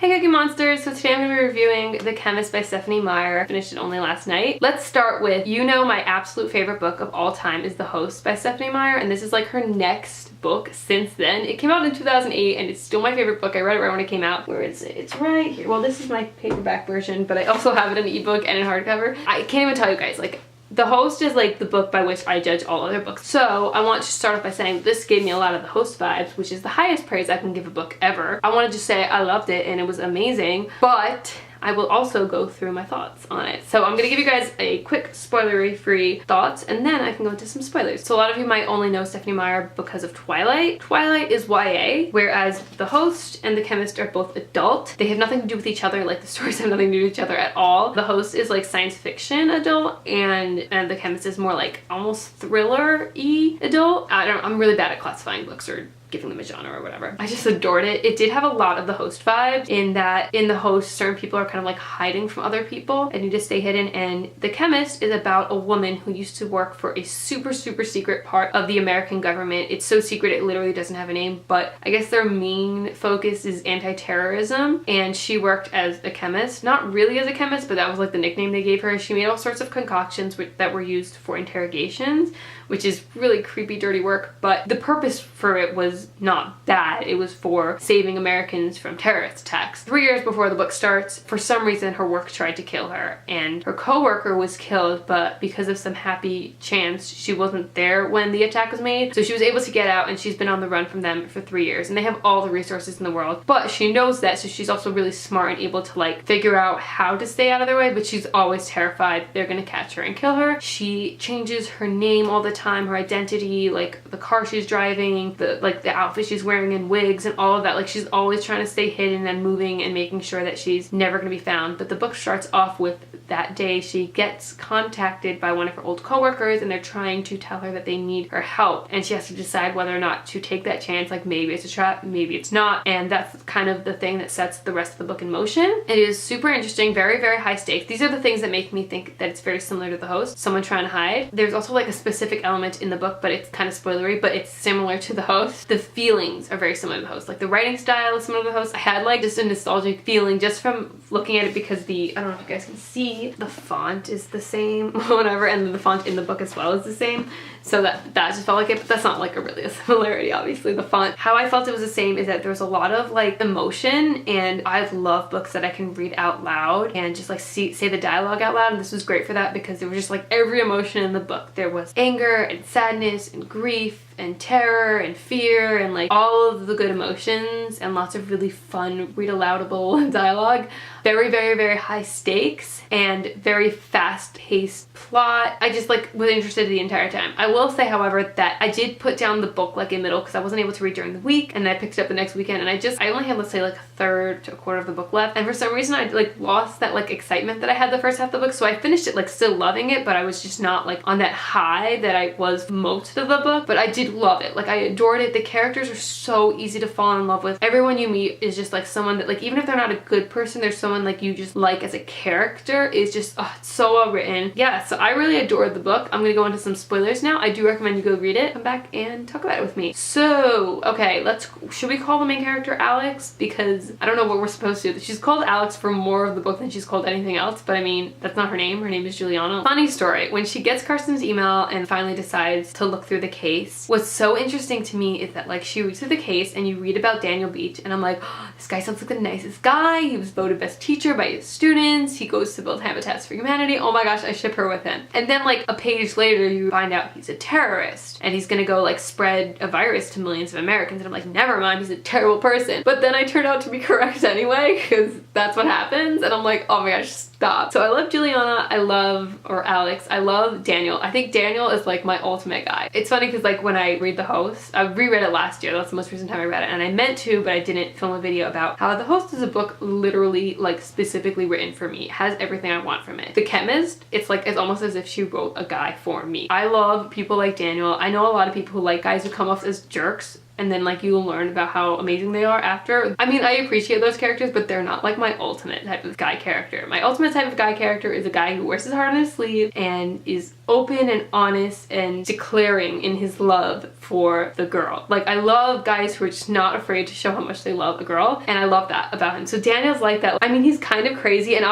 Hey Cookie Monsters! So today I'm going to be reviewing The Chemist by Stephenie Meyer. I finished it only last night. Let's start with, my absolute favorite book of all time is The Host by Stephenie Meyer, and this is like her next book since then. It came out in 2008 and it's still my favorite book. I read it right when it came out. Where is it? It's right here. Well, this is my paperback version, but I also have it in ebook and in hardcover. I can't even tell you guys, like, The Host is like the book by which I judge all other books. So I want to start off by saying this gave me a lot of The Host vibes, which is the highest praise I can give a book ever. I want to just say I loved it and it was amazing, but I will also go through my thoughts on it. So I'm gonna give you guys a quick spoilery-free thoughts and then I can go into some spoilers. So a lot of you might only know Stephenie Meyer because of Twilight. Twilight is YA, whereas The Host and The Chemist are both adult. They have nothing to do with each other, like the stories have nothing to do with each other at all. The Host is like science fiction adult and The Chemist is more like almost thriller-y adult. I'm really bad at classifying books or giving them a genre or whatever. I just adored it. It did have a lot of The Host vibes in that in The Host, certain people are kind of like hiding from other people and need to stay hidden, and The Chemist is about a woman who used to work for a super secret part of the American government. It's so secret it literally doesn't have a name, but I guess their main focus is anti-terrorism, and she worked as a chemist. Not really as a chemist, but that was like the nickname they gave her. She made all sorts of concoctions that were used for interrogations, which is really creepy, dirty work, but the purpose for it was not bad. It was for saving Americans from terrorist attacks. 3 years before the book starts, for some reason her work tried to kill her, and her co-worker was killed, but because of some happy chance, she wasn't there when the attack was made, so she was able to get out, and she's been on the run from them for 3 years, and they have all the resources in the world, but she knows that, so she's also really smart and able to like figure out how to stay out of their way, but she's always terrified they're gonna catch her and kill her. She changes her name all the time, her identity, like the car she's driving, the outfit she's wearing and wigs and all of that. Like, she's always trying to stay hidden and moving and making sure that she's never gonna be found. But the book starts off with that day she gets contacted by one of her old co-workers and they're trying to tell her that they need her help, and she has to decide whether or not to take that chance. Like, maybe it's a trap, maybe it's not, and that's kind of the thing that sets the rest of the book in motion. It is super interesting, very high stakes. These are the things that make me think that it's very similar to The Host, someone trying to hide. There's also like a specific element in the book, but it's kind of spoilery, but it's similar to The Host. The feelings are very similar to The Host. Like, the writing style is similar to The Host. I had like just a nostalgic feeling just from looking at it because I don't know if you guys can see, the font is the same, whatever, and the font in the book as well is the same. So that just felt like it, but that's not like really a similarity, obviously. The font, how I felt it was the same is that there's a lot of like emotion, and I love books that I can read out loud and just like say the dialogue out loud, and this was great for that because there was just like every emotion in the book. There was anger and sadness and grief and terror and fear and like all of the good emotions and lots of really fun read aloudable dialogue. Very high stakes and very fast-paced plot. I just like was interested the entire time. I will say, however, that I did put down the book like in middle because I wasn't able to read during the week, and then I picked it up the next weekend, and I only had, let's say, like a third to a quarter of the book left, and for some reason I like lost that like excitement that I had the first half of the book, so I finished it like still loving it, but I was just not like on that high that I was most of the book. But I did love it. Like, I adored it. The characters are so easy to fall in love with. Everyone you meet is just like someone that, like, even if they're not a good person, there's someone like you just like as a character. Is just, oh, it's so well written. Yeah, so I really adored the book. I'm gonna go into some spoilers now. I do recommend you go read it. Come back and talk about it with me. So, okay, should we call the main character Alex? Because I don't know what we're supposed to do. She's called Alex for more of the book than she's called anything else, but I mean, that's not her name. Her name is Juliana. Funny story. When she gets Carson's email and finally decides to look through the case, what's so interesting to me is that like she reads through the case and you read about Daniel Beach, and I'm like, oh, this guy sounds like the nicest guy. He was voted best teacher by his students. He goes to build Habitats for Humanity. Oh my gosh, I ship her with him. And then like a page later you find out he's a terrorist and he's gonna go like spread a virus to millions of Americans, and I'm like, never mind, he's a terrible person. But then I turned out to be correct anyway because that's what happens, and I'm like, oh my gosh, stop. So I love Juliana, or Alex, I love Daniel. I think Daniel is like my ultimate guy. It's funny because like when I read The Host, I reread it last year, that's the most recent time I read it, and I meant to, but I didn't film a video about how The Host is a book literally like specifically written for me. It has everything I want from it. The Chemist, it's almost as if she wrote a guy for me. I love people like Daniel. I know a lot of people who like guys who come off as jerks, and then like you'll learn about how amazing they are after. I mean, I appreciate those characters, but they're not like my ultimate type of guy character. My ultimate type of guy character is a guy who wears his heart on his sleeve and is open and honest and declaring in his love for the girl. Like, I love guys who are just not afraid to show how much they love a girl, and I love that about him. So Daniel's like that. I mean, he's kind of crazy, and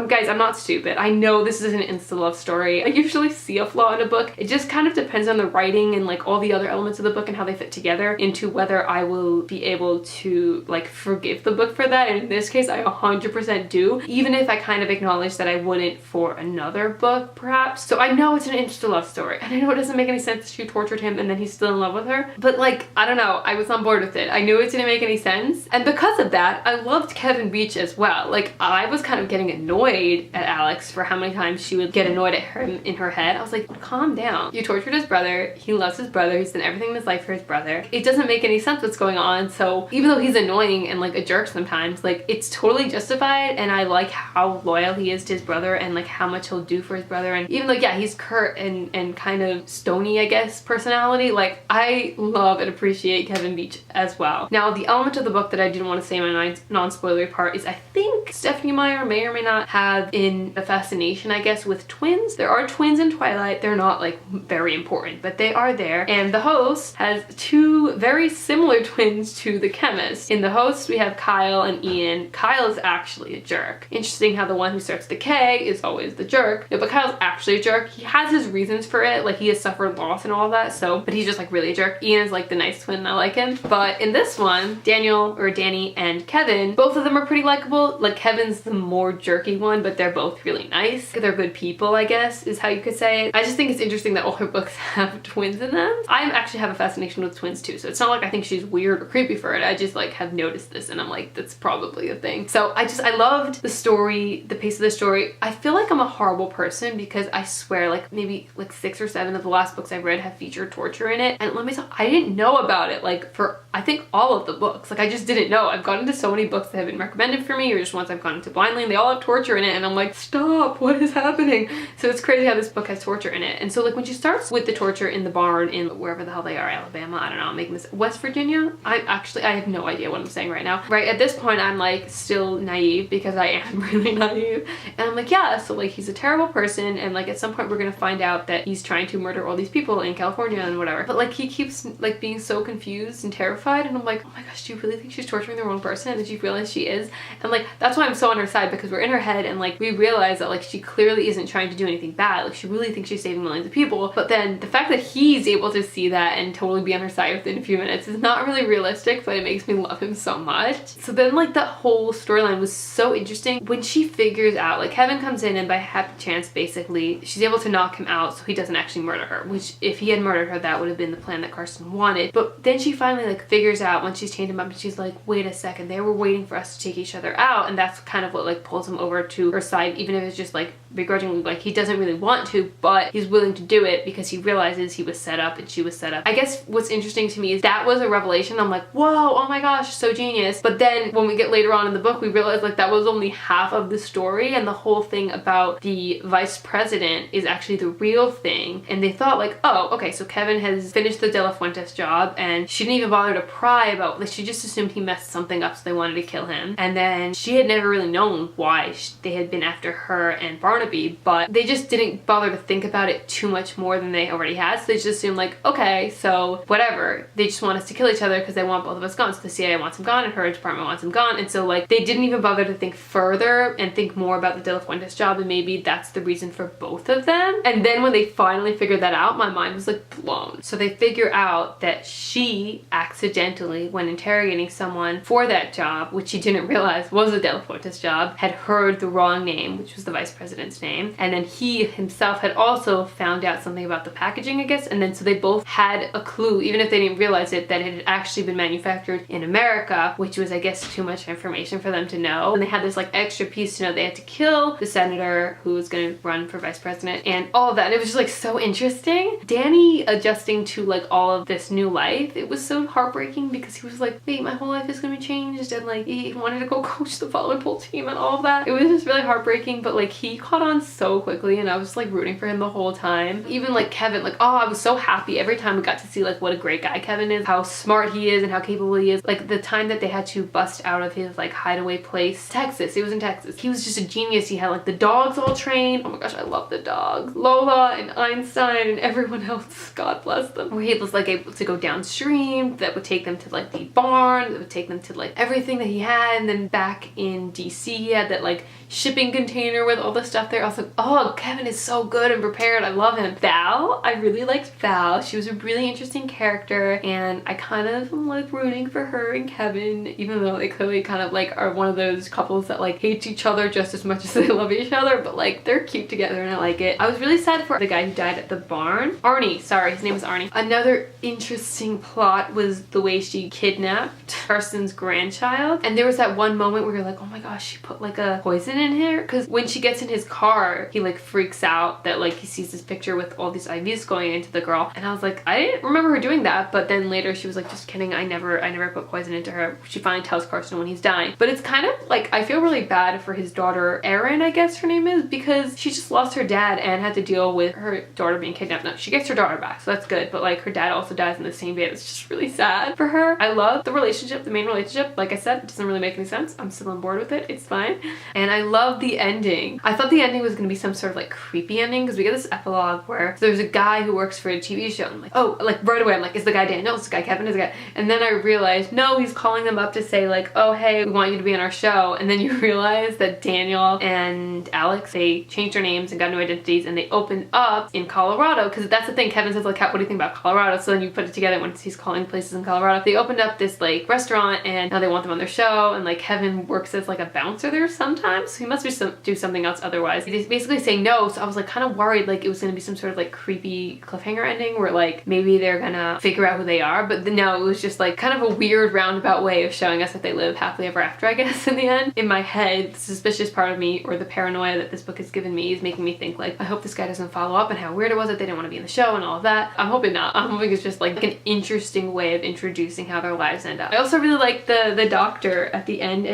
guys, I'm not stupid. I know this is an insta love story. I usually see a flaw in a book. It just kind of depends on the writing and like all the other elements of the book and how they fit together into whether I will be able to like forgive the book for that. And in this case, I 100% do, even if I kind of acknowledge that I wouldn't for another book perhaps. So I know it's an insta love story, and I know it doesn't make any sense that she tortured him and then he's still in love with her, but like, I don't know, I was on board with it. I knew it didn't make any sense, and because of that, I loved Kevin Beach as well. Like, I was kind of getting annoyed at Alex for how many times she would get annoyed at him in her head. I was like, calm down. You tortured his brother. He loves his brother. He's done everything in his life for his brother. It doesn't make any sense what's going on. So even though he's annoying and like a jerk sometimes, like, it's totally justified, and I like how loyal he is to his brother and like how much he'll do for his brother. And even though, yeah, he's curt and kind of stony, I guess, personality, like, I love and appreciate Kevin Beach as well. Now, the element of the book that I didn't want to say in my non-spoilery part is I think Stephenie Meyer may or may not have in a fascination, I guess, with twins. There are twins in Twilight. They're not like very important, but they are there. And the host has two very similar twins to the chemist. In the host, we have Kyle and Ian. Kyle is actually a jerk. Interesting how the one who starts the K is always the jerk. No, but Kyle's actually a jerk. He has his reasons for it. Like, he has suffered loss and all that, so, but he's just like really a jerk. Ian is like the nice twin and I like him. But in this one, Danny and Kevin, both of them are pretty likable. Like, Kevin's the more jerky one, but they're both really nice. They're good people, I guess, is how you could say it. I just think it's interesting that all her books have twins in them. I actually have a fascination with twins too, so it's not like I think she's weird or creepy for it. I just like have noticed this and I'm like, that's probably a thing. So I loved the story, the pace of the story. I feel like I'm a horrible person because I swear like maybe like 6 or 7 of the last books I've read have featured torture in it, and let me tell you, I didn't know about it like for I think all of the books. Like, I just didn't know. I've gone into so many books that have been recommended for me or just ones I've gone into blindly, and they all have torture in it, and I'm like, stop, what is happening? So it's crazy how this book has torture in it. And so like when she starts with the torture in the barn in wherever the hell they are, Alabama, I don't know, I'm making this, West Virginia? I have no idea what I'm saying right now. Right at this point, I'm like still naive because I am really naive, and I'm like, yeah, so like he's a terrible person, and like at some point we're gonna find out that he's trying to murder all these people in California and whatever, but like he keeps like being so confused and terrified, and I'm like, oh my gosh, do you really think she's torturing the wrong person? And then she realizes she is, and like that's why I'm so on her side, because we're in her head and like we realize that like she clearly isn't trying to do anything bad. Like, she really thinks she's saving millions of people, but then the fact that he's able to see that and totally be on her side within a few minutes is not really realistic, but it makes me love him so much. So then like that whole storyline was so interesting when she figures out, like, Kevin comes in and by happy chance basically she's able to knock him out so he doesn't actually murder her, which if he had murdered her, that would have been the plan that Carson wanted. But then she finally like figures out when she's chained him up, and she's like, wait a second, they were waiting for us to take each other out, and that's kind of what like pulls him over to her side, even if it's just like begrudgingly, like he doesn't really want to, but he's willing to do it because he realizes he was set up and she was set up. I guess what's interesting to me is that was a revelation. I'm like, whoa, oh my gosh, so genius. But then when we get later on in the book, we realize like that was only half of the story, and the whole thing about the vice president is actually the real thing. And they thought like, oh, okay, so Kevin has finished the De La Fuentes job, and she didn't even bother to pry about, like, she just assumed he messed something up so they wanted to kill him. And then she had never really known why they had been after her and Barnaby, but they just didn't bother to think about it too much more than they already had. So they just assumed like, okay, so whatever, they just want us to kill each other because they want both of us gone. So the CIA wants him gone and her department wants him gone. And so like they didn't even bother to think further and think more about the De La Fuentes job, and maybe that's the reason for both of them. And then when they finally figured that out, my mind was like blown. So they figure out that she accidentally, when interrogating someone for that job, which she didn't realize was a De La Fuentes job, had heard the wrong name, which was the vice president's name. And then he himself had also found out something about the packaging, I guess. And then so they both had a clue, even if they didn't realize it, that it had actually been manufactured in America, which was, I guess, too much information for them to know. And they had this like extra piece to know they had to kill the senator who was going to run for vice president and all of that. And it was just like so interesting. Danny adjusting to like all of this new life, it was so heartbreaking because he was like, wait, my whole life is going to be changed, and like he wanted to go coach the volleyball team and all of that. It was just really heartbreaking, but like he caught on so quickly, and I was like rooting for him the whole time. Even like Kevin, like, oh, I was so happy every time we got to see like what a great guy Kevin is, how smart he is and how capable he is. Like the time that they had to bust out of his like hideaway place, Texas, it was in Texas. He was just a genius. He had like the dogs all trained. Oh my gosh, I love the dogs. Lola and Einstein and everyone else, God bless them, where he was like able to go downstream, that would take them to like the barn, that would take them to like everything that he had, and then back in DC he had that like shipping container with all the stuff there. I was like, oh, Kevin is so good and prepared. I love him. Val, I really liked Val. She was a really interesting character, and I kind of am like rooting for her and Kevin, even though they clearly kind of like are one of those couples that like hate each other just as much as they love each other, but like they're cute together and I like it. I was really sad for the guy who died at the barn. Arnie, sorry, his name was Arnie. Another interesting plot was the way she kidnapped Carson's grandchild, and there was that one moment where you're like, oh my gosh, she put like a poison in here, because when she gets in his car he like freaks out that like he sees this picture with all these IVs going into the girl, and I was like, I didn't remember her doing that, but then later she was like, just kidding, I never put poison into her. She finally tells Carson when he's dying. But it's kind of like, I feel really bad for his daughter Erin, I guess her name is, because she just lost her dad and had to deal with her daughter being kidnapped. Now she gets her daughter back, so that's good, but like her dad also dies in the same day. It's just really sad for her. I love the relationship, the main relationship. Like I said, it doesn't really make any sense. I'm still on board with it, it's fine. And I love the ending. I thought the ending was gonna be some sort of like creepy ending, because we get this epilogue where there's a guy who works for a TV show, and I'm like, oh, like right away I'm like, is the guy Daniel? Is the guy Kevin? Is the guy? And then I realized, no, he's calling them up to say like, oh hey, we want you to be on our show. And then you realize that Daniel and Alex, they changed their names and got new identities, and they opened up in Colorado, because that's the thing. Kevin says like, what do you think about Colorado? So then you put it together when he's calling places in Colorado. They opened up this like restaurant, and now they want them on their show, and like Kevin works as like a bouncer there sometimes, so he must be do something else otherwise. He's basically saying no, so I was like kind of worried like it was gonna be some sort of like creepy cliffhanger ending where like maybe they're gonna figure out who they are, but no, it was just like kind of a weird roundabout way of showing us that they live happily ever after, I guess, in the end. In my head, the suspicious part of me, or the paranoia that this book has given me, is making me think like, I hope this guy doesn't follow up, and how weird it was that they didn't want to be in the show and all of that. I'm hoping not. I'm hoping it's just like an interesting way of introducing how their lives end up. I also really like the doctor at the end,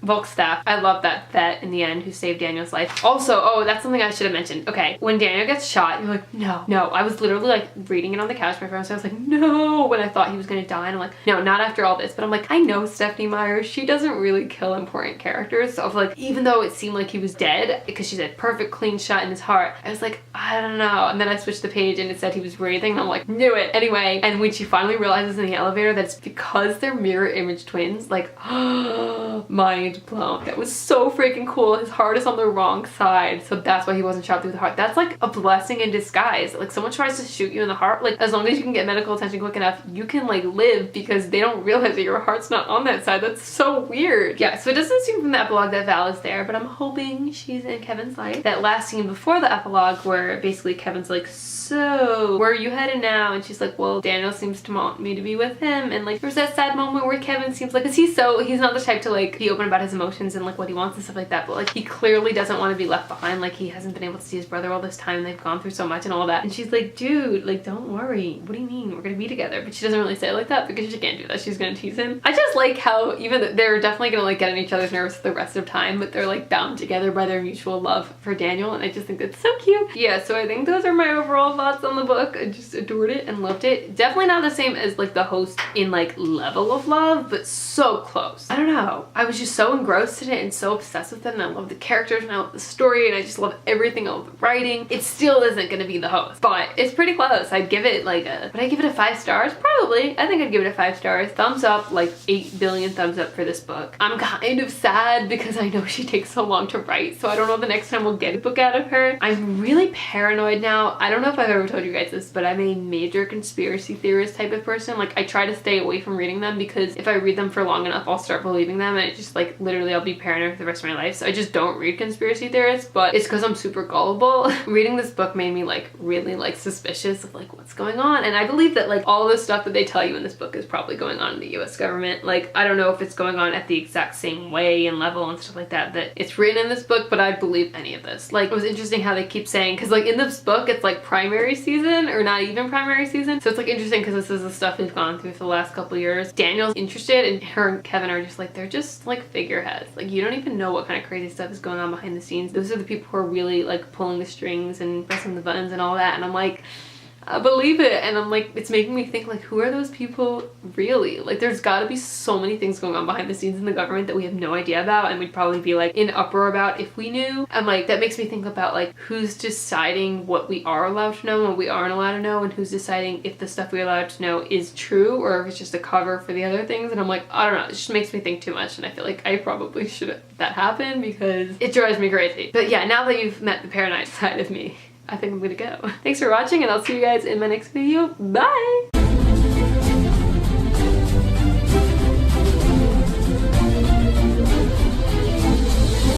Volkstaff. I love that vet in the end who saved Daniel's life. Also, oh, that's something I should have mentioned. Okay, when Daniel gets shot, you're like, no. I was literally like reading it on the couch with my friends, so I was like, no, when I thought he was gonna die, and I'm like, no, not after all this. But I'm like, I know Stephenie Meyer, she doesn't really kill important characters. So I was like, even though it seemed like he was dead, because she said perfect clean shot in his heart, I was like, I don't know. And then I switched the page and it said he was breathing, and I'm like, knew it. Anyway, and when she finally realizes in the elevator that it's because they're mirror image twins, like, mind blown. That was so freaking cool. His heart is on the wrong side, so that's why he wasn't shot through the heart. That's like a blessing in disguise. Like, someone tries to shoot you in the heart, like as long as you can get medical attention quick enough, you can like live, because they don't realize that your heart's not on that side. That's so weird. Yeah, so it doesn't seem from the epilogue that Val is there, but I'm hoping she's in Kevin's life. That last scene before the epilogue where basically Kevin's like, so where are you headed now? And she's like, well, Daniel seems to want me to be with him. And like there's that sad moment where Kevin seems like, because he's not the type to like be open about his emotions and like what he wants and stuff like that, but like he clearly doesn't want to be left behind. Like he hasn't been able to see his brother all this time, they've gone through so much and all that, and she's like, dude, like don't worry, what do you mean, we're gonna be together? But she doesn't really say it like that because she can't do that, she's gonna tease him. I just like how even they're definitely gonna like get on each other's nerves the rest of time, but they're like bound together by their mutual love for Daniel, and I just think that's so cute. Yeah, so I think those are my overall thoughts on the book. I just adored it and loved it. Definitely not the same as like the host in like level of love, but so close. I don't know, I was just so engrossed in it and so obsessed with it, and I love the characters and I love the story and I just love everything, I love the writing. It still isn't gonna be the host, but it's pretty close. I'd give it like would I give it a 5 stars? Probably. I think I'd give it a 5 stars. Thumbs up, like 8 billion thumbs up for this book. I'm kind of sad because I know she takes so long to write, so I don't know the next time we'll get a book out of her. I'm really paranoid now. I don't know if I've ever told you guys this, but I'm a major conspiracy theorist type of person. Like I try to stay away from reading them because if I read them for long enough, I'll start believing them, and it just like literally I'll be paranoid for the rest of my life. So I just don't read conspiracy theorists, but it's because I'm super gullible. Reading this book made me like really like suspicious of like what's going on, and I believe that like all the stuff that they tell you in this book is probably going on in the US government. Like I don't know if it's going on at the exact same way and level and stuff like that it's written in this book, but I'd believe any of this. Like it was interesting how they keep saying, because like in this book it's like primary season or not even primary season, so it's like interesting because this is the stuff we've gone through for the last couple years. Daniel's interested and her and Kevin are just like, they're just like figureheads. Like you don't even know what kind of crazy stuff is going on behind the scenes. Those are the people who are really like pulling the strings and pressing the buttons and all that, and I'm like, believe it. And I'm like, it's making me think like, who are those people really? Like there's gotta be so many things going on behind the scenes in the government that we have no idea about, and we'd probably be like in uproar about if we knew. And like that makes me think about like who's deciding what we are allowed to know and what we aren't allowed to know, and who's deciding if the stuff we're allowed to know is true or if it's just a cover for the other things. And I'm like, I don't know, it just makes me think too much, and I feel like I probably should let that happen because it drives me crazy. But yeah, now that you've met the paranoid side of me, I think I'm gonna go. Thanks for watching, and I'll see you guys in my next video. Bye!